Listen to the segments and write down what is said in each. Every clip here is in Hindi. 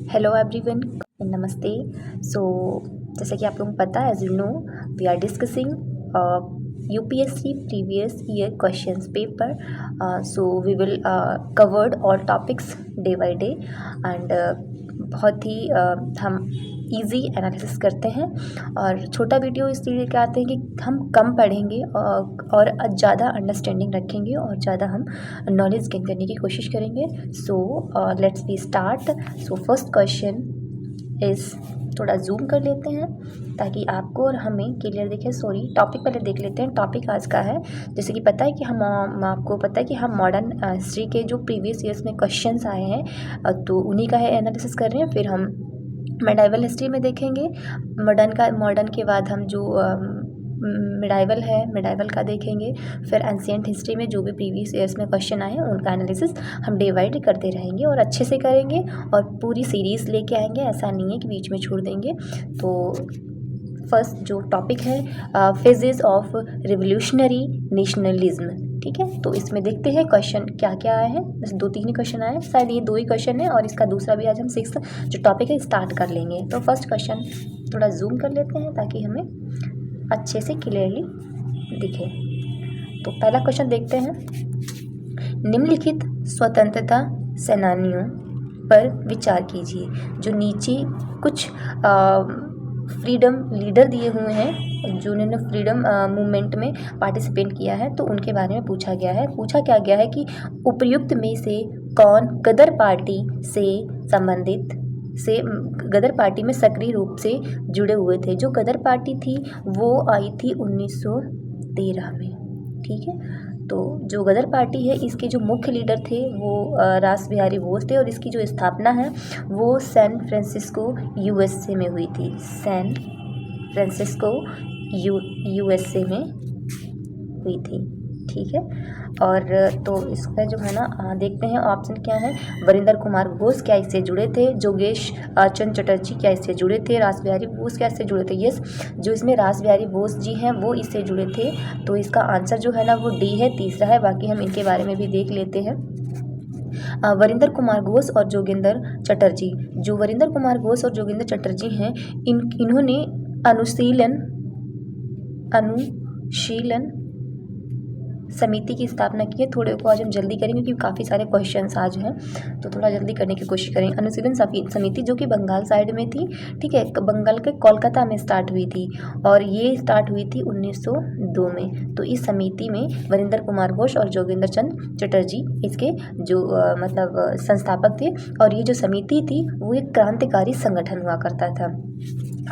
हेलो एवरीवन, नमस्ते। सो जैसा कि आप लोगों को पता है, as you know, we are discussing UPSC previous year questions paper. So we will covered all topics day by day and बहुत ही हम इजी एनालिसिस करते हैं. और छोटा वीडियो इसलिए लेके आते हैं कि हम कम पढ़ेंगे और ज़्यादा अंडरस्टैंडिंग रखेंगे और ज़्यादा हम नॉलेज गेन करने की कोशिश करेंगे. So let's be start. So first question is, थोड़ा जूम कर लेते हैं ताकि आपको और हमें क्लियर दिखे. सॉरी, टॉपिक पहले देख लेते हैं. टॉपिक आज का है, जैसे कि पता है कि आपको पता है कि हम मॉडर्न हिस्ट्री के जो प्रीवियस ईयर्स में क्वेश्चंस आए हैं तो उन्हीं का है एनालिसिस कर रहे हैं. फिर हम मेडाइवल हिस्ट्री में देखेंगे. मॉडर्न के बाद हम जो मिडाइवल है, मिडाइवल का देखेंगे. फिर एंशिएंट हिस्ट्री में जो भी प्रीवियस ईयर्स में क्वेश्चन आए हैं उनका एनालिसिस हम डे बाई डे करते रहेंगे और अच्छे से करेंगे और पूरी सीरीज़ लेके आएंगे. ऐसा नहीं है कि बीच में छोड़ देंगे. तो फर्स्ट जो टॉपिक है, फेजेस ऑफ रिवोल्यूशनरी नेशनलिज्म. ठीक है, तो इसमें देखते हैं क्वेश्चन क्या क्या आए हैं. बस 2-3 ही क्वेश्चन आए हैं, शायद ये 2 ही क्वेश्चन है और इसका दूसरा भी आज हम 6 जो टॉपिक है स्टार्ट कर लेंगे. तो फर्स्ट क्वेश्चन थोड़ा जूम कर लेते हैं ताकि हमें अच्छे से क्लियरली दिखे. तो पहला क्वेश्चन देखते हैं. निम्नलिखित स्वतंत्रता सेनानियों पर विचार कीजिए. जो नीचे कुछ फ्रीडम लीडर दिए हुए हैं जिन्होंने फ्रीडम मूवमेंट में पार्टिसिपेट किया है, तो उनके बारे में पूछा गया है. पूछा क्या गया है कि उपयुक्त में से कौन गदर पार्टी से संबंधित से गदर पार्टी में सक्रिय रूप से जुड़े हुए थे. जो गदर पार्टी थी वो आई थी 1913 में. ठीक है, तो जो गदर पार्टी है इसके जो मुख्य लीडर थे वो रास बिहारी बोस थे और इसकी जो स्थापना है वो सैन फ्रांसिस्को यूएसए में हुई थी. सैन फ्रांसिस्को यूएसए में हुई थी. ठीक है, और तो इसका जो है ना देखते हैं ऑप्शन क्या है. वरिंदर कुमार घोष क्या इससे जुड़े थे. जोगेश चंद्र चटर्जी क्या इससे जुड़े थे. रास बिहारी बोस क्या इससे जुड़े थे. यस, जो इसमें रास बिहारी बोस जी हैं वो इससे जुड़े थे. तो इसका आंसर जो है ना वो डी है, तीसरा है. बाकी हम इनके बारे में भी देख लेते हैं. वरिंदर कुमार घोष और जोगिंदर चटर्जी. जो वरिंदर कुमार घोष और जोगिंदर चटर्जी हैं इन्होंने अनुशीलन समिति की स्थापना की है. थोड़े को आज हम जल्दी करेंगे क्योंकि काफ़ी सारे क्वेश्चंस आज हैं, तो थोड़ा जल्दी करने की कोशिश करेंगे. अनुशीलन समिति जो कि बंगाल साइड में थी. ठीक है, बंगाल के कोलकाता में स्टार्ट हुई थी और ये स्टार्ट हुई थी 1902 में. तो इस समिति में वरिंदर कुमार घोष और जोगिंदर चंद्र चटर्जी इसके जो मतलब संस्थापक थे. और ये जो समिति थी वो एक क्रांतिकारी संगठन हुआ करता था.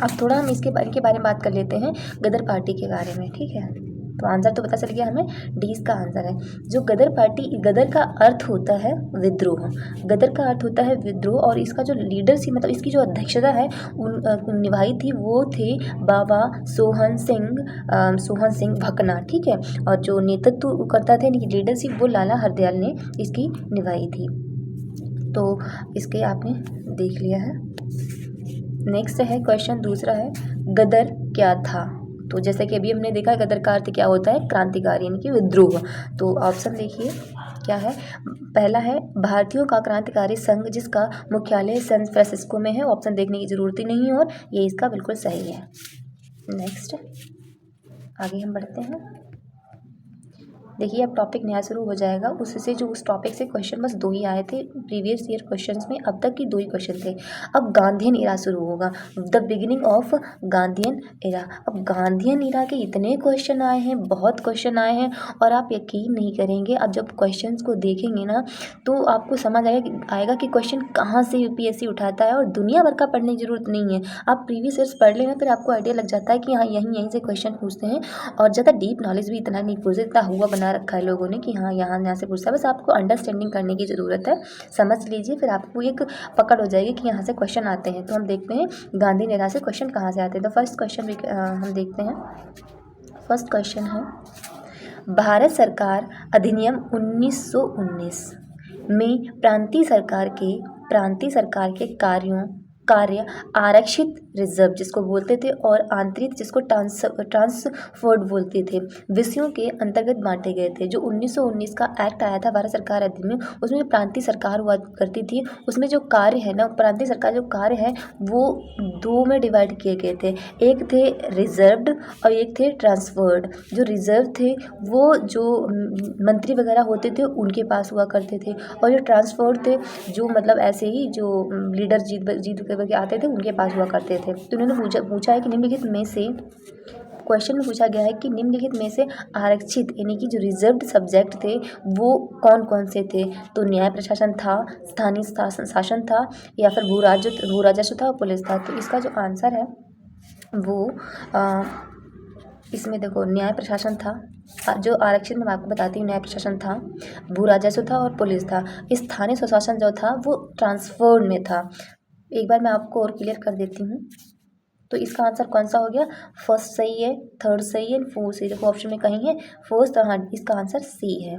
अब थोड़ा हम इनके बारे में बात कर लेते हैं, गदर पार्टी के बारे में. ठीक है, तो आंसर तो पता चल गया हमें, डी इसका आंसर है. जो गदर पार्टी, गदर का अर्थ होता है विद्रोह. गदर का अर्थ होता है विद्रोह और इसका जो लीडर सी मतलब इसकी जो अध्यक्षता है निभाई थी वो थे बाबा सोहन सिंह भकना. ठीक है, और जो नेतृत्व करता थे लीडरशिप वो लाला हरदयाल ने इसकी निभाई थी. तो इसके आपने देख लिया है. नेक्स्ट है क्वेश्चन दूसरा है, गदर क्या था. तो जैसे कि अभी हमने देखा गदर का अर्थ क्या होता है, क्रांतिकारी यानी कि विद्रोह. तो ऑप्शन देखिए क्या है. पहला है भारतीयों का क्रांतिकारी संघ जिसका मुख्यालय सैन फ्रांसिस्को में है. ऑप्शन देखने की ज़रूरत ही नहीं है और ये इसका बिल्कुल सही है. नेक्स्ट आगे हम बढ़ते हैं. देखिए अब टॉपिक नया शुरू हो जाएगा. उससे जो उस टॉपिक से क्वेश्चन बस 2 ही आए थे प्रीवियस ईयर क्वेश्चंस में. अब तक की 2 ही क्वेश्चन थे. अब गांधीयन इरा शुरू होगा, द बिगिनिंग ऑफ गांधीयन इरा. अब गांधीयन इरा के इतने क्वेश्चन आए हैं, बहुत क्वेश्चन आए हैं और आप यकीन नहीं करेंगे अब जब क्वेश्चन को देखेंगे ना तो आपको समझ आएगा कि क्वेश्चन कहाँ से यूपीएससी उठाता है. और दुनिया भर का पढ़ने की जरूरत नहीं है, आप प्रीवियस ईयर्स पढ़ लेना फिर आपको आइडिया लग जाता है कि हाँ यहीं से क्वेश्चन पूछते हैं. और ज़्यादा डीप नॉलेज भी इतना नहीं पूछते, इतना हुआ बना रखा है लोगों ने कि हाँ यहाँ से पूछता है. बस आपको अंडरस्टैंडिंग करने की ज़रूरत है, समझ लीजिए फिर आपको एक पकड़ हो जाएगी कि यहाँ से क्वेश्चन आते हैं. तो हम देखते हैं गांधी नेता से क्वेश्चन कहाँ से आते हैं. तो फर्स्ट क्वेश्चन हम देखते हैं. फर्स्ट क्वेश्चन है, भारत सरकार अधिनियम 1919 में प्रांतीय सरकार के कार्य आरक्षित रिजर्व जिसको बोलते थे, और आंतरिक जिसको ट्रांसफर्ड बोलते थे, विषयों के अंतर्गत बांटे गए थे। जो 1919 का एक्ट आया था भारत सरकार अधिनियम में, उसमें प्रांतीय सरकार हुआ करती थी, उसमें जो कार्य है ना, प्रांतीय सरकार जो कार्य है वो दो में डिवाइड किए गए थे। एक थे रिजर्व्ड और एक थे ट्रांसफर्ड। जो रिजर्व थे वो जो मंत्री वगैरह होते थे उनके पास हुआ करते थे, और जो ट्रांसफर्ड थे जो मतलब ऐसे ही जो लीडर जीत करके आते थे उनके पास हुआ करते थे। तो उन्होंने पूछा है कि निम्नलिखित में से, क्वेश्चन में पूछा गया है कि निम्नलिखित में से आरक्षित यानी कि जो रिजर्व्ड सब्जेक्ट थे वो कौन कौन से थे। तो न्याय प्रशासन था, स्थानीय शासन था, या फिर भू राजस्व था और पुलिस था। तो इसका जो आंसर है वो इसमें देखो न्याय प्रशासन था। जो आरक्षित मैं आपको बताती हूँ, न्याय प्रशासन था, भू राजस्व था और पुलिस था। स्थानीय स्वशासन जो था वो ट्रांसफर में था। एक बार मैं आपको और क्लियर कर देती हूँ। तो इसका आंसर कौन सा हो गया, फर्स्ट सही है, थर्ड सही है, फोर्थ सही। देखो ऑप्शन में कहीं है फर्स्ट, हाँ इसका आंसर सी है।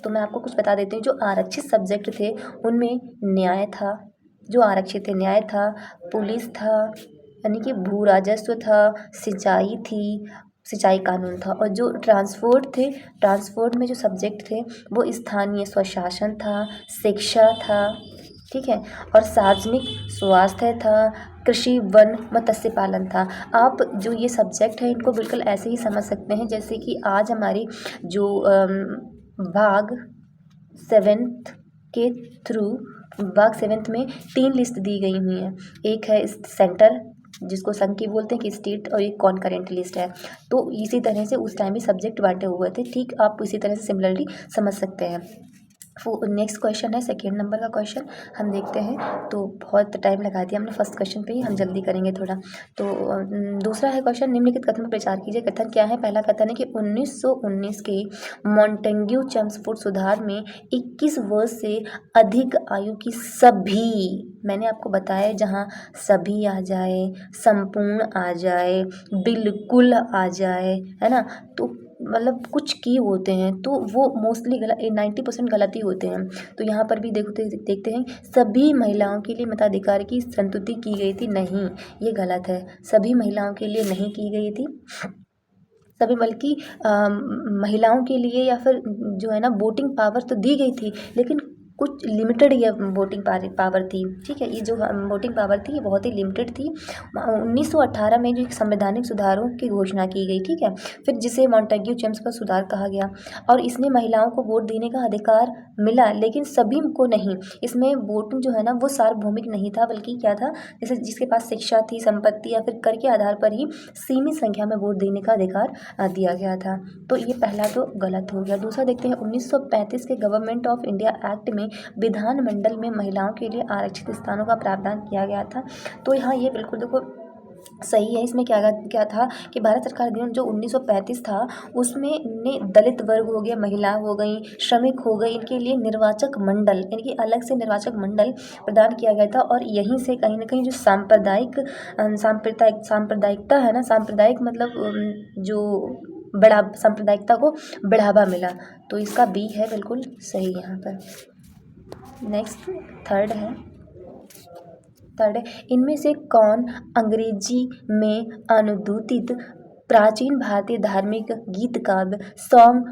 तो मैं आपको कुछ बता देती हूँ। जो आरक्षित सब्जेक्ट थे उनमें न्याय था, जो आरक्षित थे न्याय था, पुलिस था, यानी कि भू राजस्व था, सिंचाई थी, सिंचाई कानून था, और जो ट्रांसपोर्ट थे, ट्रांसपोर्ट में जो सब्जेक्ट थे वो स्थानीय स्वशासन था, शिक्षा था, ठीक है, और सार्वजनिक स्वास्थ्य था, कृषि, वन, मत्स्य पालन था। आप जो ये सब्जेक्ट है इनको बिल्कुल ऐसे ही समझ सकते हैं जैसे कि आज हमारी जो भाग 7th के थ्रू, भाग 7th में 3 लिस्ट दी गई हुई हैं। एक है सेंटर जिसको संघ की बोलते हैं कि स्टेट, और एक कॉन्करेंट लिस्ट है। तो इसी तरह से उस टाइम भी सब्जेक्ट बांटे हुए थे, ठीक आप इसी तरह से सिमिलरली समझ सकते हैं। नेक्स्ट क्वेश्चन है 2nd नंबर का क्वेश्चन, हम देखते हैं। तो बहुत टाइम लगा दिया हमने फर्स्ट क्वेश्चन पे ही, हम जल्दी करेंगे थोड़ा। तो दूसरा है क्वेश्चन, निम्नलिखित कथन पर विचार कीजिए। कथन क्या है, पहला कथन है कि 1919 के मॉन्टेग्यू चेम्सफोर्ड सुधार में 21 वर्ष से अधिक आयु की सभी, मैंने आपको बताया जहाँ सभी आ जाए, संपूर्ण आ जाए, बिल्कुल आ जाए, है ना, तो मतलब कुछ की होते हैं तो वो मोस्टली 90% गलत ही होते हैं। तो यहाँ पर भी देखते हैं सभी महिलाओं के लिए मताधिकार की संतुति की गई थी, नहीं ये गलत है। सभी महिलाओं के लिए नहीं की गई थी, सभी बल्कि महिलाओं के लिए या फिर जो है ना वोटिंग पावर तो दी गई थी, लेकिन कुछ लिमिटेड ये वोटिंग पावर थी, ठीक है। ये जो वोटिंग पावर थी ये बहुत ही लिमिटेड थी। 1918 में जो एक संवैधानिक सुधारों की घोषणा की गई, ठीक है, फिर जिसे मॉन्टेग्यू चेम्सफोर्ड सुधार कहा गया, और इसमें महिलाओं को वोट देने का अधिकार मिला, लेकिन सभी को नहीं। इसमें वोटिंग जो है ना वो सार्वभौमिक नहीं था, बल्कि क्या था, जैसे जिसके पास शिक्षा थी, संपत्ति या फिर कर के आधार पर ही सीमित संख्या में वोट देने का अधिकार दिया गया था। तो ये पहला तो गलत हो गया। दूसरा देखते हैं, 1935 के गवर्नमेंट ऑफ इंडिया एक्ट में विधानमंडल में महिलाओं के लिए आरक्षित स्थानों का प्रावधान किया गया था। तो यहाँ ये बिल्कुल देखो सही है। इसमें क्या था कि भारत सरकार अधिनियम जो 1935 था उसमें ने दलित वर्ग हो गया, महिला हो गई, श्रमिक हो गई, इनके लिए निर्वाचक मंडल यानी कि अलग से निर्वाचक मंडल प्रदान किया गया था। और यहीं से कहीं ना कहीं जो सांप्रदायिकता है ना, सांप्रदायिक मतलब जो बड़ा सांप्रदायिकता को बढ़ावा मिला। तो इसका बी है बिल्कुल सही यहाँ पर। नेक्स्ट थर्ड है, इनमें से कौन अंग्रेजी में अनुदित प्राचीन भारतीय धार्मिक गीत काव्य सॉन्ग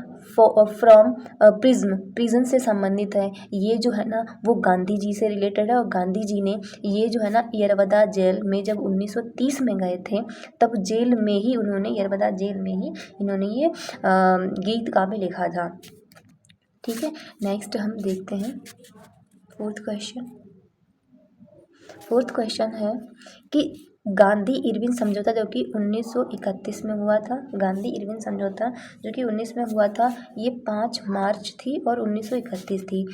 फ्रॉम प्रिजन से संबंधित है। ये जो है ना वो गांधी जी से रिलेटेड है, और गांधी जी ने ये जो है ना यरवदा जेल में जब 1930 में गए थे तब जेल में ही उन्होंने, यरवदा जेल में ही इन्होंने ये गीत काव्य लिखा था, ठीक है। नेक्स्ट हम देखते हैं फोर्थ क्वेश्चन है कि गांधी इरविन समझौता जो कि 1931 में हुआ था, गांधी इरविन समझौता जो कि 19 में हुआ था, ये 5 मार्च थी और 1931 थी।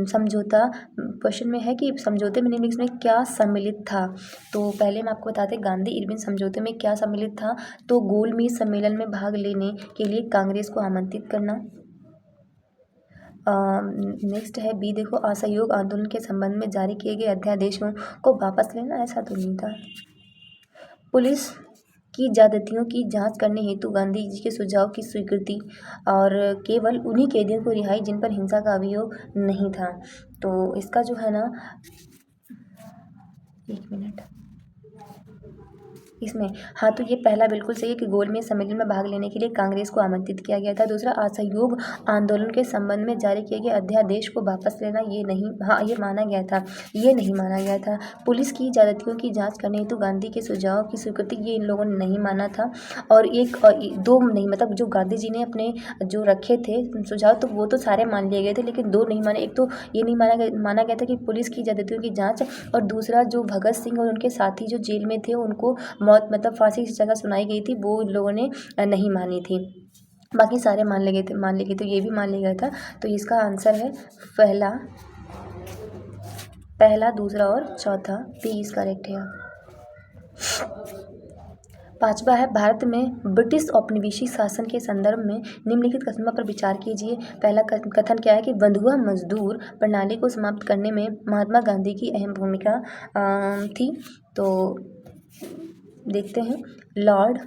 समझौता, क्वेश्चन में है कि समझौते में निम्नलिखित में क्या सम्मिलित था। तो पहले मैं आपको बताते गांधी इरविन समझौते में क्या सम्मिलित था। तो गोलमेज सम्मेलन में भाग लेने के लिए कांग्रेस को आमंत्रित करना। नेक्स्ट है बी, देखो असहयोग आंदोलन के संबंध में जारी किए गए अध्यादेशों को वापस लेना, ऐसा तो नहीं था। पुलिस की ज्यादतियों की जांच करने हेतु गांधी जी के सुझाव की स्वीकृति, और केवल उन्हीं कैदियों को रिहाई जिन पर हिंसा का अभियोग नहीं था। तो इसका जो है ना, एक मिनट, इसमें हाँ, तो ये पहला बिल्कुल सही है कि गोलमेज सम्मेलन में भाग लेने के लिए कांग्रेस को आमंत्रित किया गया था। दूसरा, असहयोग आंदोलन के संबंध में जारी किए गए अध्यादेश को वापस लेना, ये नहीं, हाँ ये माना गया था, ये नहीं माना गया था। पुलिस की ज्यादतियों की जांच करने हेतु गांधी के सुझाव की स्वीकृति, ये इन लोगों ने नहीं माना था। और दो नहीं, मतलब जो गांधी जी ने अपने जो रखे थे सुझाव, तो वो तो सारे मान लिए गए थे, लेकिन दो नहीं माने। एक तो ये नहीं माना गया था कि पुलिस की ज्यादतियों की जाँच, और दूसरा जो भगत सिंह और उनके साथी जो जेल में थे उनको मौत मतलब फांसी की सज़ा सुनाई गई थी, वो इन लोगों ने नहीं मानी थी। बाकी सारे मान लिए गए, तो ये भी मान लिया गया था। तो इसका आंसर है पहला, दूसरा और चौथा, बी इज करेक्ट है। पांचवा है, भारत में ब्रिटिश औपनिवेशिक शासन के संदर्भ में निम्नलिखित कथनों पर विचार कीजिए। पहला कथन क्या है कि बंधुआ मजदूर प्रणाली को समाप्त करने में महात्मा गांधी की अहम भूमिका थी। तो देखते हैं, लॉर्ड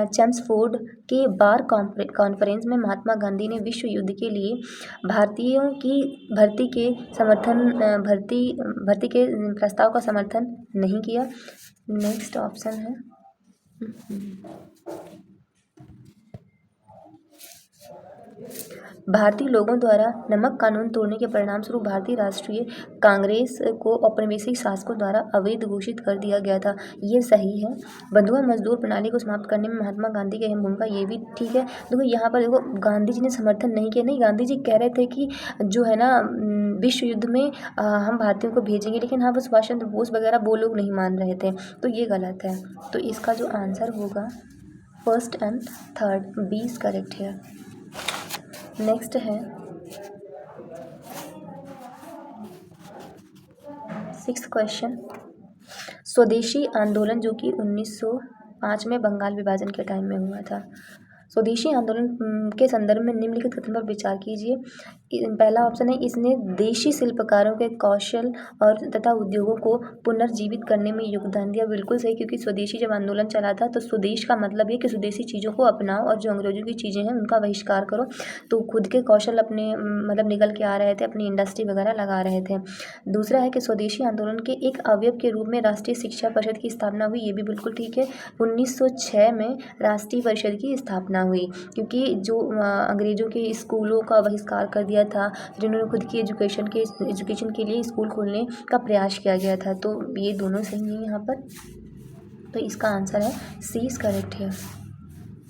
चेम्सफोर्ड के बार कॉन्फ्रेंस में महात्मा गांधी ने विश्व युद्ध के लिए भारतीयों की भर्ती के प्रस्ताव का समर्थन नहीं किया। नेक्स्ट ऑप्शन है भारतीय लोगों द्वारा नमक कानून तोड़ने के परिणाम स्वरूप भारतीय राष्ट्रीय कांग्रेस को औपनिवेशिक शासकों द्वारा अवैध घोषित कर दिया गया था, ये सही है। बंधुआ मजदूर प्रणाली को समाप्त करने में महात्मा गांधी की अहम भूमिका, ये भी ठीक है। देखो यहाँ पर देखो, गांधी जी ने समर्थन नहीं किया, नहीं, गांधी जी कह रहे थे कि जो है ना विश्व युद्ध में हम भारतीयों को भेजेंगे, लेकिन हाँ, सुभाष चंद्र बोस वगैरह वो लोग नहीं मान रहे थे, तो ये गलत है। तो इसका जो आंसर होगा first and third, B is correct है। नेक्स्ट है 6th क्वेश्चन, स्वदेशी आंदोलन जो कि 1905 में बंगाल विभाजन के टाइम में हुआ था। स्वदेशी आंदोलन के संदर्भ में निम्नलिखित कथन पर विचार कीजिए। पहला ऑप्शन है, इसने देशी शिल्पकारों के कौशल और तथा उद्योगों को पुनर्जीवित करने में योगदान दिया, बिल्कुल सही, क्योंकि स्वदेशी जब आंदोलन चला था तो स्वदेश का मतलब ये कि स्वदेशी चीज़ों को अपनाओ और जो अंग्रेजों की चीज़ें हैं उनका बहिष्कार करो। तो खुद के कौशल अपने मतलब निकल के आ रहे थे, अपनी इंडस्ट्री वगैरह लगा रहे थे। दूसरा है कि स्वदेशी आंदोलन के एक अवयव के रूप में राष्ट्रीय शिक्षा परिषद की स्थापना हुई, ये भी बिल्कुल ठीक है। 1906 में राष्ट्रीय परिषद की स्थापना हुई, क्योंकि जो अंग्रेजों के स्कूलों का बहिष्कार कर दिया था, जिन्होंने खुद की एजुकेशन के लिए स्कूल खोलने का प्रयास किया गया था। तो ये दोनों सही हैं यहाँ पर, तो इसका आंसर है सी इज करेक्ट है।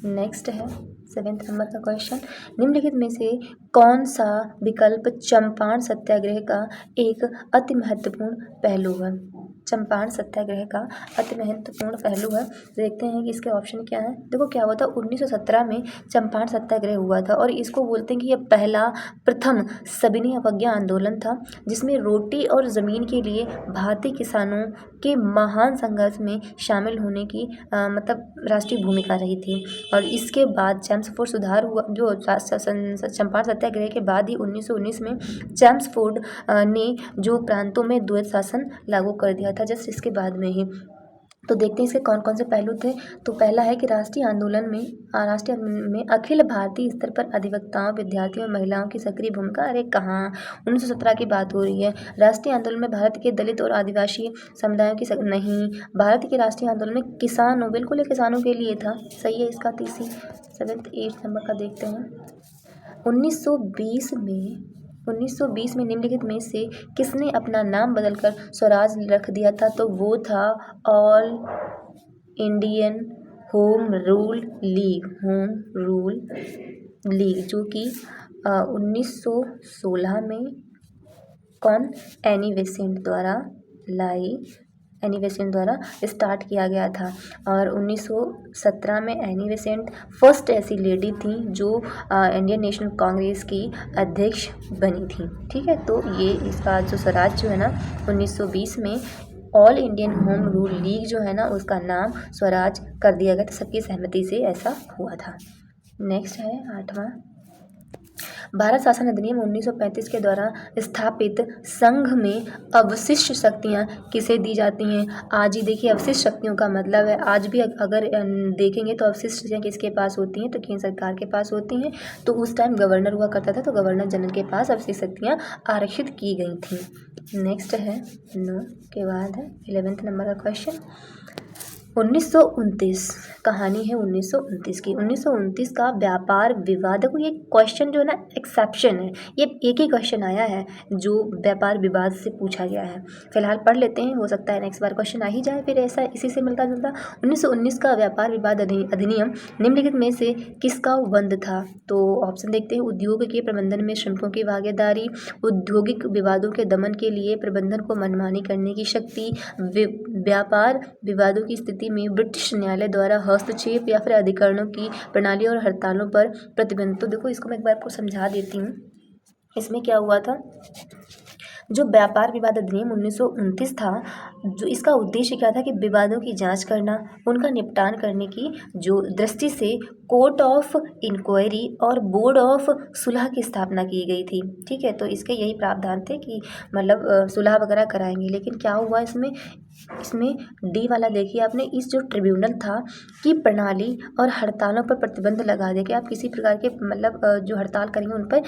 नेक्स्ट है 7th नंबर का क्वेश्चन, निम्नलिखित में से कौन सा विकल्प चंपारण सत्याग्रह का एक अति महत्वपूर्ण पहलू है? चंपारण सत्याग्रह का अति महत्वपूर्ण पहलू है। देखते हैं कि इसके ऑप्शन क्या है। देखो क्या हुआ था, 1917 में चंपारण सत्याग्रह हुआ था, और इसको बोलते हैं कि यह प्रथम सविनय अवज्ञा आंदोलन था, जिसमें रोटी और ज़मीन के लिए भारतीय किसानों के महान संघर्ष में शामिल होने की मतलब राष्ट्रीय भूमिका रही थी। और इसके बाद चेम्सफोर्ड सुधार हुआ, जो चंपारण सत्याग्रह के बाद ही 1919 में चेम्सफोर्ड ने जो प्रांतों में द्वैत शासन लागू कर दिया था, जस्ट इसके बाद में ही। तो देखते हैं इसके कौन कौन से पहलू थे। तो पहला है कि राष्ट्रीय आंदोलन में अखिल भारतीय स्तर पर अधिवक्ताओं, विद्यार्थियों और महिलाओं की सक्रिय भूमिका। अरे कहाँ, 1917 की बात हो रही है। राष्ट्रीय आंदोलन में भारत के दलित और आदिवासी समुदायों की नहीं, भारत के राष्ट्रीय आंदोलन में किसानों, बिल्कुल ये किसानों के लिए था, सही है इसका। 7th 8th नंबर का देखते हैं। 1920 में निम्नलिखित में से किसने अपना नाम बदलकर स्वराज रख दिया था? तो वो था all Indian home rule league, जो कि 1916 में कौन, एनी बेसेंट द्वारा स्टार्ट किया गया था। और 1917 में एनी बेसेंट फर्स्ट ऐसी लेडी थी जो इंडियन नेशनल कांग्रेस की अध्यक्ष बनी थी। ठीक है, तो ये इसका जो स्वराज जो है ना 1920 में all Indian home rule league जो है ना उसका नाम स्वराज कर दिया गया था, सबकी सहमति से ऐसा हुआ था। नेक्स्ट है 8वां, भारत शासन अधिनियम 1935 के द्वारा स्थापित संघ में अवशिष्ट शक्तियाँ किसे दी जाती हैं? आज ही देखिए, अवशिष्ट शक्तियों का मतलब है आज भी अगर देखेंगे तो अवशिष्ट शक्तियाँ किसके पास होती हैं? तो केंद्र सरकार के पास होती हैं। तो उस टाइम गवर्नर हुआ करता था, तो गवर्नर जनरल के पास अवशिष्ट शक्तियाँ आरक्षित की गई थी। नेक्स्ट है 9 के बाद है 11th नंबर का क्वेश्चन। 1929 कहानी है 1929 की। 1929 का व्यापार विवाद, देखो ये क्वेश्चन जो है ना एक्सेप्शन है, ये एक ही क्वेश्चन आया है जो व्यापार विवाद से पूछा गया है। फिलहाल पढ़ लेते हैं, हो सकता है नेक्स्ट बार क्वेश्चन आ ही जाए फिर ऐसा इसी से मिलता जुलता। 1919 का व्यापार विवाद अधिनियम निम्नलिखित में से किसका बंद था? तो ऑप्शन देखते हैं। उद्योग के प्रबंधन में श्रमिकों की भागीदारी, औद्योगिक विवादों के दमन के लिए प्रबंधन को मनमानी करने की शक्ति, व्यापार विवादों की स्थिति में ब्रिटिश न्यायालय द्वारा हस्तक्षेप, या फिर अधिकरणों की प्रणाली और हड़तालों पर प्रतिबंध। तो देखो इसको मैं एक बार आपको समझा देती हूँ। इसमें क्या हुआ था, जो व्यापार विवाद अधिनियम 1929 था, जो इसका उद्देश्य क्या था कि विवादों की जांच करना, उनका निपटान करने की जो दृष्टि से कोर्ट ऑफ इंक्वायरी और बोर्ड ऑफ सुलह की स्थापना की गई थी। ठीक है, तो इसके यही प्रावधान थे कि मतलब सुलह वगैरह कराएंगे। लेकिन क्या हुआ इसमें डी वाला देखिए आपने, इस जो ट्रिब्यूनल था की प्रणाली और हड़तालों पर प्रतिबंध लगा दिया कि आप किसी प्रकार के मतलब जो हड़ताल करेंगे उन पर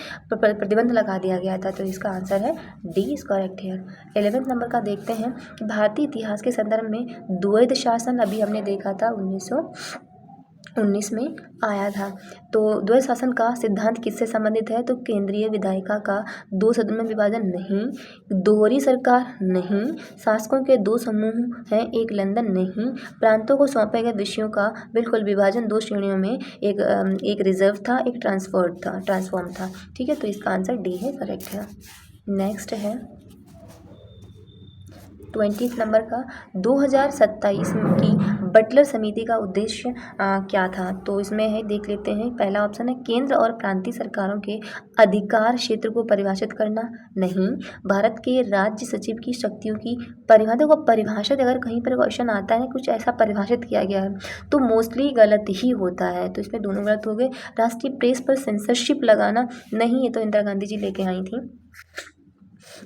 प्रतिबंध लगा दिया गया था। तो इसका आंसर है D is correct here. 11th number का देखते हैं। भारतीय इतिहास के संदर्भ में द्वैध शासन अभी हमने देखा था 1919 में आया था। तो द्वैध शासन का सिद्धांत किससे संबंधित है? तो केंद्रीय विधायिका का 2 सदन में विभाजन नहीं, दोहरी सरकार नहीं, शासकों के 2 समूह हैं, एक लंदन नहीं, प्रांतों को सौंपे गए विषयों का बिल्कुल विभाजन 2 श्रेणियों में, एक रिजर्व था, एक ट्रांसफॉर्म था। ठीक है, तो इसका आंसर डी है, करेक्ट है। नेक्स्ट है 20th नंबर का। 2027 की बटलर समिति का उद्देश्य क्या था? तो इसमें है, देख लेते हैं। पहला ऑप्शन है केंद्र और प्रांतीय सरकारों के अधिकार क्षेत्र को परिभाषित करना, नहीं। भारत के राज्य सचिव की शक्तियों की परिभाषा को परिभाषित, अगर कहीं पर क्वेश्चन आता है कुछ ऐसा परिभाषित किया गया है तो मोस्टली गलत ही होता है, तो इसमें दोनों गलत हो गए। राष्ट्रीय प्रेस पर सेंसरशिप लगाना, नहीं, ये तो इंदिरा गांधी जी लेके आई थी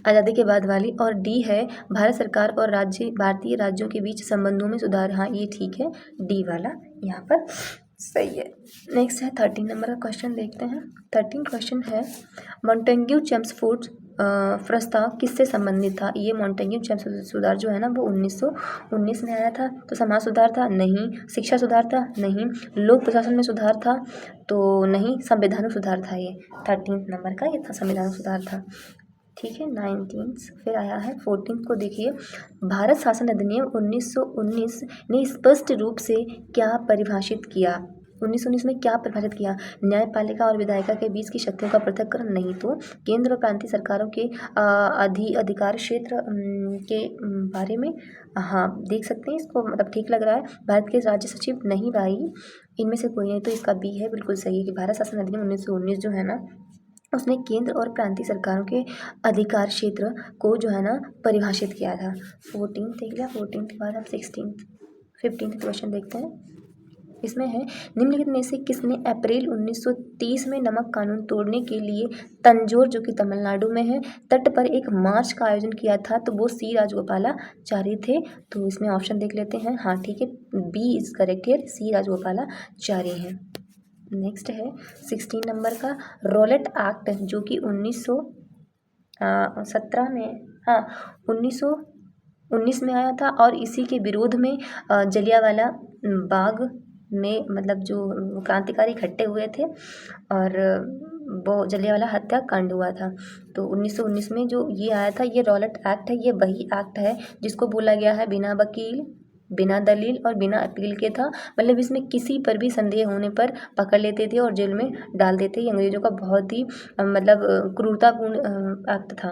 आज़ादी के बाद वाली। और डी है भारत सरकार और भारतीय राज्यों के बीच संबंधों में सुधार, हाँ ये ठीक है, डी वाला यहाँ पर सही है। नेक्स्ट है 13 नंबर का क्वेश्चन, देखते हैं। 13 क्वेश्चन है मॉन्टेग्यू चेम्सफोर्ड प्रस्ताव किससे संबंधित था? ये मॉन्टेग्यू चेम्सफोर्ड सुधार जो है ना वो 1919 में आया था। तो समाज सुधार था, नहीं। शिक्षा सुधार था, नहीं। लोक प्रशासन में सुधार था, तो नहीं। संवैधानिक सुधार था ये 13 नंबर का, ये था संवैधानिक सुधार था। ठीक है, 19 फिर आया है 14 को देखिए। भारत शासन अधिनियम 1919 ने स्पष्ट रूप से क्या परिभाषित किया? 1919 में क्या परिभाषित किया? न्यायपालिका और विधायिका के बीच की शक्तियों का पृथक्करण, नहीं। तो केंद्र और प्रांतीय सरकारों के अधिकार क्षेत्र के बारे में, हाँ देख सकते हैं इसको, मतलब ठीक लग रहा है। भारत के राज्य सचिव, नहीं भाई, इनमें से कोई नहीं, तो इसका बी है, बिल्कुल सही है कि भारत शासन अधिनियम 1919 जो है ना उसने केंद्र और प्रांतीय सरकारों के अधिकार क्षेत्र को जो है ना परिभाषित किया था। 14 देख लिया, 14 के बाद हम 15th क्वेश्चन देखते हैं। इसमें है निम्नलिखित में से किसने अप्रैल 1930 में नमक कानून तोड़ने के लिए तंजौर, जो कि तमिलनाडु में है, तट पर एक मार्च का आयोजन किया था? तो वो सी राजगोपालाचारी थे। तो इसमें ऑप्शन देख लेते हैं, हाँ ठीक है, बी इज करेक्ट है, सी राजगोपालाचारी हैं। नेक्स्ट है 16 नंबर का। रॉलेट एक्ट जो कि 1917 में, हाँ 1919 में आया था, और इसी के विरोध में जलियांवाला बाग में मतलब जो क्रांतिकारी इकट्ठे हुए थे और वो जलियांवाला हत्याकांड हुआ था। तो 1919 में जो ये आया था, ये रॉलेट एक्ट है, ये वही एक्ट है जिसको बोला गया है बिना वकील, बिना दलील और बिना अपील के था। मतलब इसमें किसी पर भी संदेह होने पर पकड़ लेते थे और जेल में डाल देते। ये अंग्रेजों का बहुत ही मतलब क्रूरतापूर्ण एक्ट था।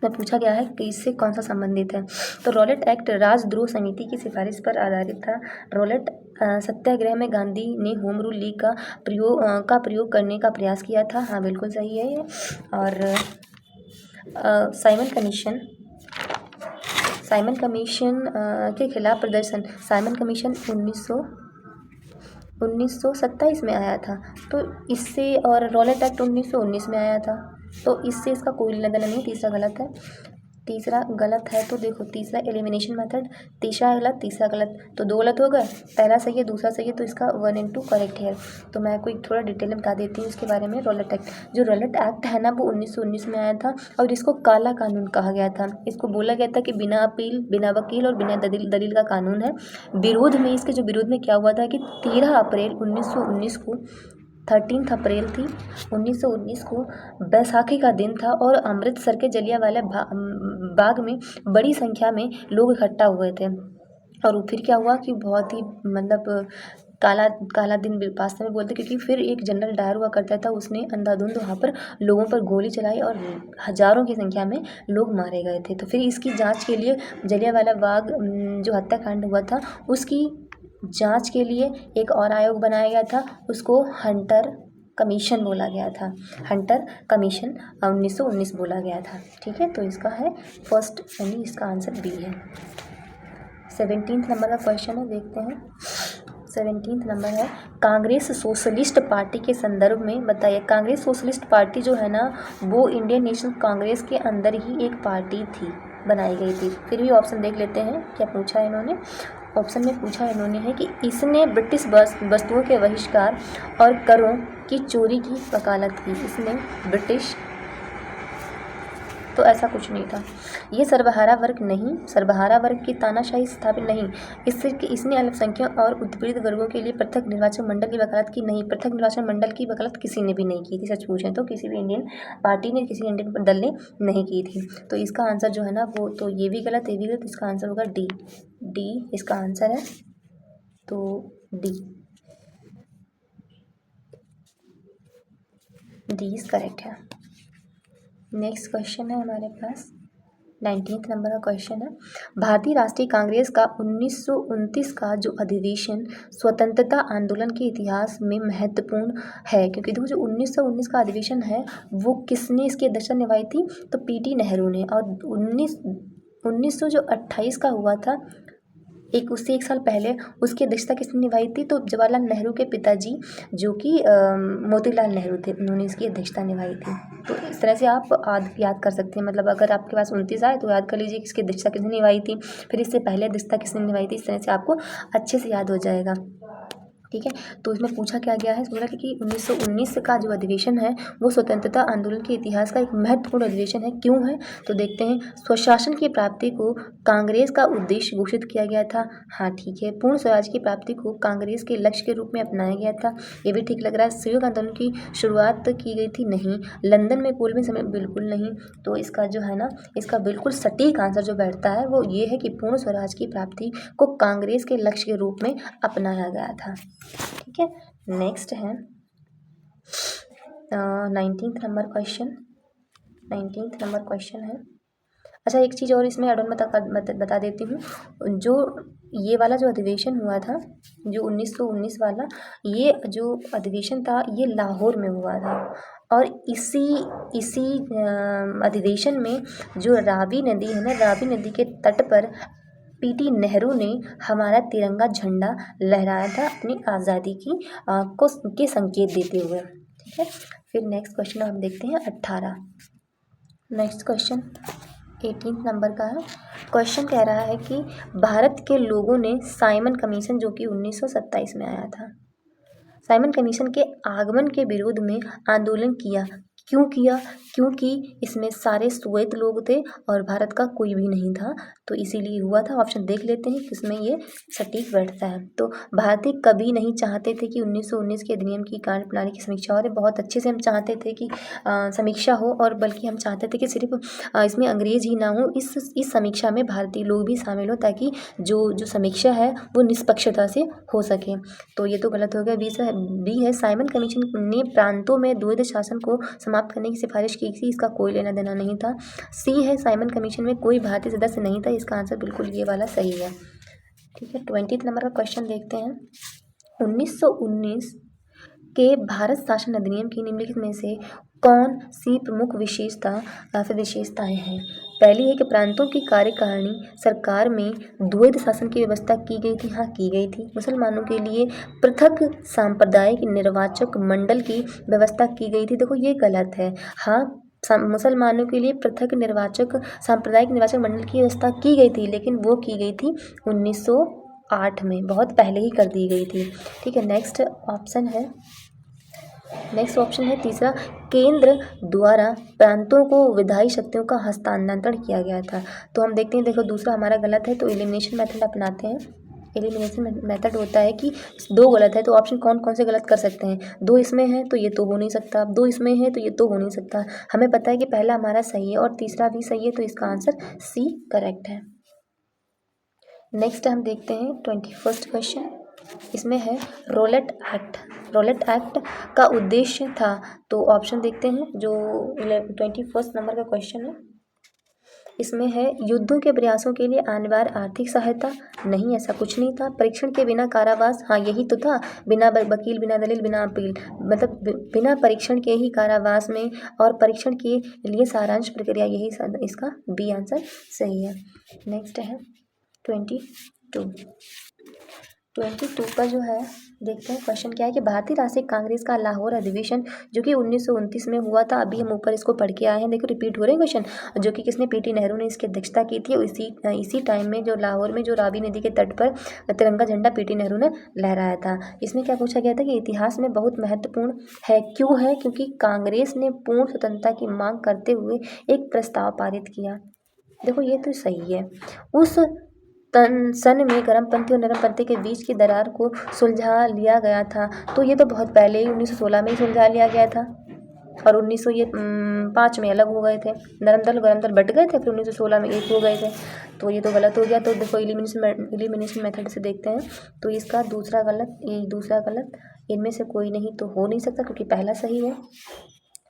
में पूछा गया है कि इससे कौन सा संबंधित है? तो रॉलेट एक्ट राजद्रोह समिति की सिफारिश पर आधारित था। रॉलेट सत्याग्रह में गांधी ने होम रूल लीग का प्रयोग करने का प्रयास किया था, हाँ बिल्कुल सही है ये। और साइमन कमीशन के खिलाफ प्रदर्शन, साइमन कमीशन 1927 में आया था। तो इससे, और रॉलेट एक्ट 1919 में आया था, तो इससे इसका कोई लेना देना नहीं। तीसरा गलत है। तीसरा गलत है तो देखो, तीसरा एलिमिनेशन मेथड, तीसरा गलत, तीसरा गलत, तो दो गलत हो गए। पहला सही है, दूसरा सही है, तो इसका 1 and 2 करेक्ट है। तो मैं कोई थोड़ा डिटेल में बता देती हूँ इसके बारे में। रॉलेट एक्ट, जो रॉलेट एक्ट है ना, वो 1919 में आया था और इसको काला कानून कहा गया था। इसको बोला गया था कि बिना अपील, बिना वकील और बिना दलील का कानून है। विरोध में, इसके जो विरोध में क्या हुआ था कि 13 अप्रैल 1919 को, 13 अप्रैल थी 1919 को, बैसाखी का दिन था और अमृतसर के जलियांवाला बाग में बड़ी संख्या में लोग इकट्ठा हुए थे। और फिर क्या हुआ कि बहुत ही मतलब काला काला दिन वास्तव में बोलते, क्योंकि फिर एक जनरल डायर हुआ करता था, उसने अंधाधुंध वहाँ पर लोगों पर गोली चलाई और हजारों की संख्या में लोग मारे गए थे। तो फिर इसकी जांच के लिए जलियांवाला बाग जो हत्याकांड हुआ था, उसकी जांच के लिए एक और आयोग बनाया गया था, उसको हंटर कमीशन बोला गया था। हंटर कमीशन 1919 बोला गया था। ठीक है, तो इसका है फर्स्ट, यानी इसका आंसर बी है। 17 नंबर का क्वेश्चन है, देखते हैं। 17 नंबर है, कांग्रेस सोशलिस्ट पार्टी के संदर्भ में बताइए। कांग्रेस सोशलिस्ट पार्टी जो है ना, वो इंडियन नेशनल कांग्रेस के अंदर ही एक पार्टी थी, बनाई गई थी। फिर भी ऑप्शन देख लेते हैं क्या पूछा है इन्होंने। ऑप्शन में पूछा इन्होंने है कि इसने ब्रिटिश वस्तुओं के बहिष्कार और करों की चोरी की वकालत की। इसने ब्रिटिश, तो ऐसा कुछ नहीं था। ये सर्वहारा वर्ग नहीं, सर्वहारा वर्ग की तानाशाही स्थापित नहीं। इसने अल्पसंख्यक और उत्पीड़ित वर्गों के लिए पृथक निर्वाचन मंडल की वकालत की नहीं। पृथक निर्वाचन मंडल की वकालत किसी ने भी नहीं की थी, सच पूछें तो किसी भी इंडियन पार्टी ने, किसी इंडियन दल ने नहीं की थी। तो इसका आंसर जो है ना, वो तो ये भी गलत, ये भी गलत। इसका आंसर होगा डी। डी इसका आंसर है, तो डी इज करेक्ट है। नेक्स्ट क्वेश्चन है हमारे पास 19 नंबर का क्वेश्चन है, भारतीय राष्ट्रीय कांग्रेस का 1929 का जो अधिवेशन स्वतंत्रता आंदोलन के इतिहास में महत्वपूर्ण है, क्योंकि देखो जो 1919 का अधिवेशन है वो किसने इसकी अध्यक्षता निभाई थी, तो पीटी नेहरू ने। और 1928 का हुआ था, उससे एक साल पहले, उसकी अध्यक्षता किसने निभाई थी, तो जवाहरलाल नेहरू के पिताजी जो कि मोतीलाल नेहरू थे, उन्होंने इसकी अध्यक्षता निभाई थी। तो इस तरह से आप याद कर सकते हैं, मतलब अगर आपके पास 29 आए तो याद कर लीजिए किसकी अध्यक्षता किसने निभाई थी, फिर इससे पहले अध्यक्षता किसने निभाई थी। इस तरह से आपको अच्छे से याद हो जाएगा। ठीक है, तो इसमें पूछा क्या गया है, बोला कि 1919 का जो अधिवेशन है वो स्वतंत्रता आंदोलन के इतिहास का एक महत्वपूर्ण अधिवेशन है। क्यों है, तो देखते हैं। स्वशासन की प्राप्ति को कांग्रेस का उद्देश्य घोषित किया गया था। हाँ ठीक है, पूर्ण स्वराज की प्राप्ति को कांग्रेस के लक्ष्य के रूप में अपनाया गया था, ये भी ठीक लग रहा है। संयुक्त आंदोलन की शुरुआत की गई थी, नहीं। लंदन में पूर्वी समय, बिल्कुल नहीं। तो इसका जो है ना, इसका बिल्कुल सटीक आंसर जो बैठता है वो ये है कि पूर्ण स्वराज की प्राप्ति को कांग्रेस के लक्ष्य के रूप में अपनाया गया था। ठीक है, नेक्स्ट है 19 नंबर क्वेश्चन। 19 नंबर क्वेश्चन है, अच्छा एक चीज़ और इसमें एड ऑन बता देती हूँ। जो ये वाला जो अधिवेशन हुआ था, जो 1919 वाला, ये जो अधिवेशन था ये लाहौर में हुआ था। और इसी अधिवेशन में जो रावी नदी है ना, रावी नदी के तट पर पीटी नेहरू ने हमारा तिरंगा झंडा लहराया था, अपनी आज़ादी के संकेत देते हुए। ठीक है, फिर नेक्स्ट क्वेश्चन हम देखते हैं 18। नेक्स्ट क्वेश्चन 18 नंबर का है। क्वेश्चन कह रहा है कि भारत के लोगों ने साइमन कमीशन, जो कि 1927 में आया था, साइमन कमीशन के आगमन के विरोध में आंदोलन किया। क्यों किया, क्योंकि इसमें सारे श्वेत लोग थे और भारत का कोई भी नहीं था, तो इसीलिए हुआ था। ऑप्शन देख लेते हैं किसमें ये सटीक बैठता है। तो भारतीय कभी नहीं चाहते थे कि 1919 के अधिनियम की कार्य प्रणाली की समीक्षा हो। बहुत अच्छे से हम चाहते थे कि समीक्षा हो, और बल्कि हम चाहते थे कि सिर्फ इसमें अंग्रेज ही ना हो, इस समीक्षा में भारतीय लोग भी शामिल हो, ताकि जो समीक्षा है वो निष्पक्षता से हो सके। तो ये तो गलत हो गया। बी है, साइमन कमीशन ने प्रांतों में द्वैध शासन को समाप्त करने की सिफारिश की थी, इसका कोई लेना देना नहीं था। सी है, साइमन कमीशन में कोई भारतीय सदस्य नहीं था, इसका आंसर बिल्कुल ये वाला सही है। ठीक है, 20 नंबर का क्वेश्चन देखते हैं। 1919 के भारत शासन अधिनियम की निम्नलिखित में से कौन सी प्रमुख विशेषताएं हैं। पहली है कि प्रांतों की कार्यकारिणी सरकार में द्वैध शासन की व्यवस्था की गई थी। हाँ, की गई थी। मुसलमानों के लिए पृथक सांप्रदायिक निर्वाचक मंडल की व्यवस्था की गई थी। देखो ये गलत है। हाँ, मुसलमानों के लिए पृथक सांप्रदायिक निर्वाचक मंडल की व्यवस्था की गई थी, लेकिन वो की गई थी 1908 में, बहुत पहले ही कर दी गई थी। ठीक है, नेक्स्ट ऑप्शन है तीसरा, केंद्र द्वारा प्रांतों को विधायी शक्तियों का हस्तांतरण किया गया था। तो हम देखते हैं, देखो दूसरा हमारा गलत है, तो एलिमिनेशन मेथड अपनाते हैं। एलिमिनेशन मेथड होता है कि दो गलत है तो ऑप्शन कौन कौन से गलत कर सकते हैं। दो इसमें है तो ये तो हो नहीं सकता, दो इसमें है तो ये तो हो नहीं सकता। हमें पता है कि पहला हमारा सही है और तीसरा भी सही है, तो इसका आंसर सी करेक्ट है। नेक्स्ट हम देखते हैं 21st क्वेश्चन। इसमें है रोलेट एक्ट का उद्देश्य था। तो ऑप्शन देखते हैं, जो 21st नंबर का क्वेश्चन है। इसमें है युद्धों के प्रयासों के लिए अनिवार्य आर्थिक सहायता, नहीं ऐसा कुछ नहीं था। परीक्षण के बिना कारावास, हाँ यही तो था, बिना वकील, बिना दलील, बिना अपील, मतलब बिना परीक्षण के ही कारावास में, और परीक्षण के लिए सारांश प्रक्रिया, यही इसका बी आंसर सही है। नेक्स्ट है 22 का जो है, देखते हैं क्वेश्चन क्या है कि भारतीय राष्ट्रीय कांग्रेस का लाहौर अधिवेशन जो कि 1929 में हुआ था, अभी हम ऊपर इसको पढ़ के आए हैं, देखो रिपीट हो रहे हैं क्वेश्चन, जो कि किसने, पीटी नेहरू ने इसकी अध्यक्षता की थी। इसी टाइम में जो लाहौर में जो रावी नदी के तट पर तिरंगा झंडा पीटी नेहरू ने लहराया था। इसमें क्या पूछा गया था कि इतिहास में बहुत महत्वपूर्ण है, क्यों है, क्योंकि कांग्रेस ने पूर्ण स्वतंत्रता की मांग करते हुए एक प्रस्ताव पारित किया। देखो ये तो सही है। उस सन में गर्मपंथी और नरमपंथी के बीच की दरार को सुलझा लिया गया था। तो ये तो बहुत पहले ही 1916 में ही सुलझा लिया गया था, और 1905 में अलग हो गए थे। नरम दल गरम दल बट गए थे, फिर 1916 में एक हो गए थे। तो ये तो गलत हो गया। तो देखो एलिमिनेशन मेथड से देखते हैं, तो इसका दूसरा गलत, इनमें से कोई नहीं तो हो नहीं सकता, क्योंकि पहला सही है।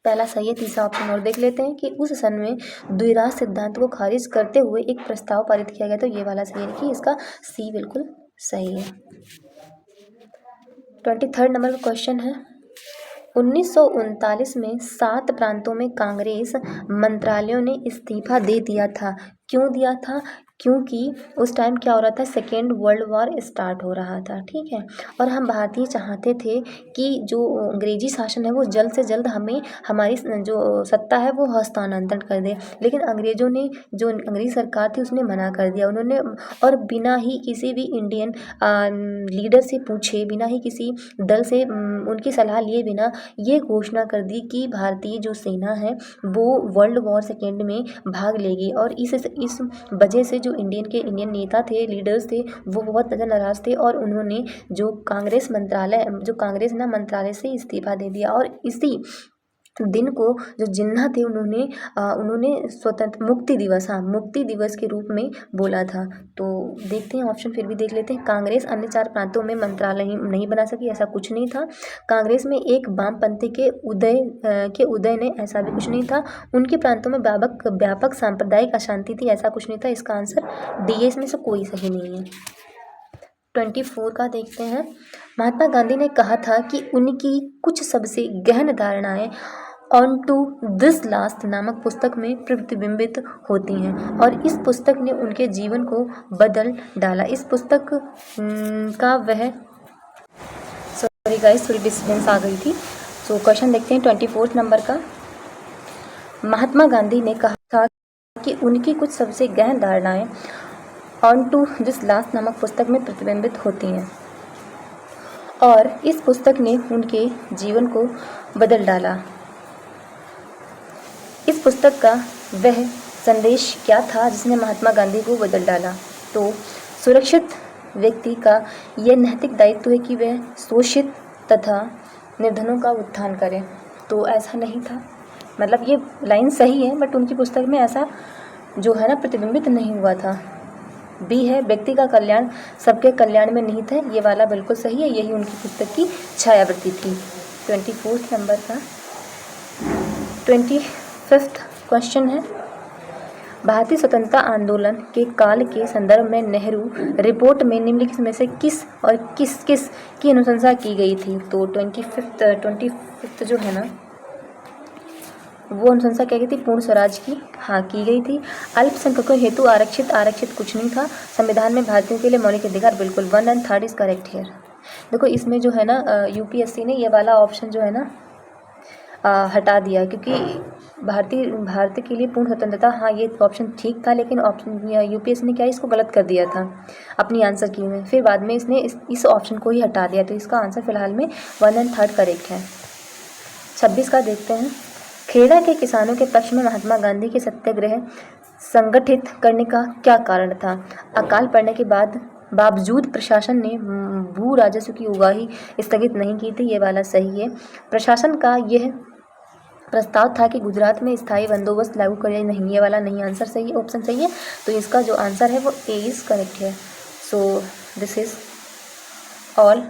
तीसरा ऑप्शन और देख लेते हैं कि उस सन में द्विराज सिद्धांत को खारिज करते हुए एक प्रस्ताव पारित किया गया। तो ये वाला सही है, कि इसका सी बिल्कुल सही है। 23rd नंबर का क्वेश्चन है, 1939 में 7 प्रांतों में कांग्रेस मंत्रालयों ने इस्तीफा दे दिया था। क्यों दिया था? क्योंकि उस टाइम क्या हो रहा था, सेकेंड वर्ल्ड वॉर स्टार्ट हो रहा था। ठीक है, और हम भारतीय चाहते थे कि जो अंग्रेजी शासन है वो जल्द से जल्द हमें हमारी जो सत्ता है वो हस्तांतरण कर दे, लेकिन अंग्रेज़ों ने, जो अंग्रेज़ी सरकार थी उसने मना कर दिया। उन्होंने, और बिना ही किसी भी इंडियन लीडर से पूछे, बिना ही किसी दल से उनकी सलाह लिए बिना ये घोषणा कर दी कि भारतीय जो सेना है वो वर्ल्ड वॉर सेकेंड में भाग लेगी। और इस वजह से जो इंडियन नेता थे, लीडर्स थे, वो बहुत ज़्यादा नाराज़ थे, और उन्होंने जो कांग्रेस मंत्रालय से इस्तीफा दे दिया। और इसी दिन को जो जिन्ना थे उन्होंने स्वतंत्र मुक्ति दिवस के रूप में बोला था। तो देखते हैं ऑप्शन, फिर भी देख लेते हैं। कांग्रेस अन्य 4 प्रांतों में मंत्रालय नहीं बना सकी, ऐसा कुछ नहीं था। कांग्रेस में एक वामपंथी के उदय ने, ऐसा भी कुछ नहीं था। उनके प्रांतों में व्यापक सांप्रदायिक अशांति थी, ऐसा कुछ नहीं था। इसका आंसर डी, इसमें से कोई सही नहीं है। 24 का देखते हैं। महात्मा गांधी ने कहा था कि उनकी कुछ सबसे गहन धारणाएं ऑन टू दिस लास्ट नामक पुस्तक में प्रतिबिंबित होती हैं, और इस पुस्तक ने उनके जीवन को बदल डाला। इस पुस्तक का वह, सॉरी गाइस, थोड़ी डिस्टर्बेंस आ गई थी। सो क्वेश्चन देखते हैं 24 नंबर का। महात्मा गांधी ने कहा था कि उनकी कुछ सबसे गहन धारणाएं ऑन टू दिस लास्ट नामक पुस्तक में प्रतिबिंबित होती हैं, और इस पुस्तक ने उनके जीवन को बदल डाला। इस पुस्तक का वह संदेश क्या था जिसने महात्मा गांधी को बदल डाला? तो सुरक्षित व्यक्ति का यह नैतिक दायित्व है कि वह शोषित तथा निर्धनों का उत्थान करे। तो ऐसा नहीं था, मतलब ये लाइन सही है, बट उनकी पुस्तक में ऐसा जो है ना प्रतिबिंबित नहीं हुआ था। बी है, व्यक्ति का कल्याण सबके कल्याण में निहित है, ये वाला बिल्कुल सही है, यही उनकी पुस्तक की छायावृत्ति थी। 24 नंबर का 25th क्वेश्चन है, भारतीय स्वतंत्रता आंदोलन के काल के संदर्भ में नेहरू रिपोर्ट में निम्नलिखित में से किस की अनुशंसा की गई थी? तो 25th जो है ना, वो अनुशंसा क्या की थी, पूर्ण स्वराज की हाँ की गई थी। अल्पसंख्यकों हेतु आरक्षित कुछ नहीं था। संविधान में भारतीयों के लिए मौलिक अधिकार बिल्कुल 1 एंड 3 इज करेक्ट हियर। देखो इसमें जो है ना यूपीएससी ने ये वाला ऑप्शन जो है ना हटा दिया, क्योंकि भारत के लिए पूर्ण स्वतंत्रता, हाँ ये ऑप्शन ठीक था, लेकिन ऑप्शन यूपीएससी ने क्या इसको गलत कर दिया था अपनी आंसर की में, फिर बाद में इसने इस ऑप्शन को ही हटा दिया। तो इसका आंसर फिलहाल में 1 एंड 3 करेक्ट है। 26 का देखते हैं। खेड़ा के किसानों के पक्ष में महात्मा गांधी के सत्याग्रह संगठित करने का क्या कारण था? अकाल पड़ने के बावजूद प्रशासन ने भू राजस्व की उगाही स्थगित नहीं की थी, ये वाला सही है। प्रशासन का यह प्रस्ताव था कि गुजरात में स्थायी बंदोबस्त लागू करें, नहीं, ये वाला नहीं, आंसर सही है, ऑप्शन सही है। तो इसका जो आंसर है वो ए इज करेक्ट है। So this is all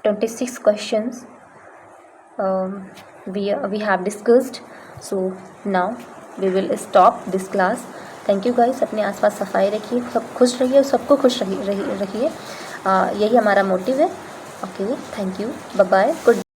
26 questions we have discussed. So now we will stop this class. Thank you guys. अपने आसपास सफाई रखिए, सब खुश रहिए, सबको खुश रखिए। यही हमारा मोटिव है। Okay, thank you, bye bye, good.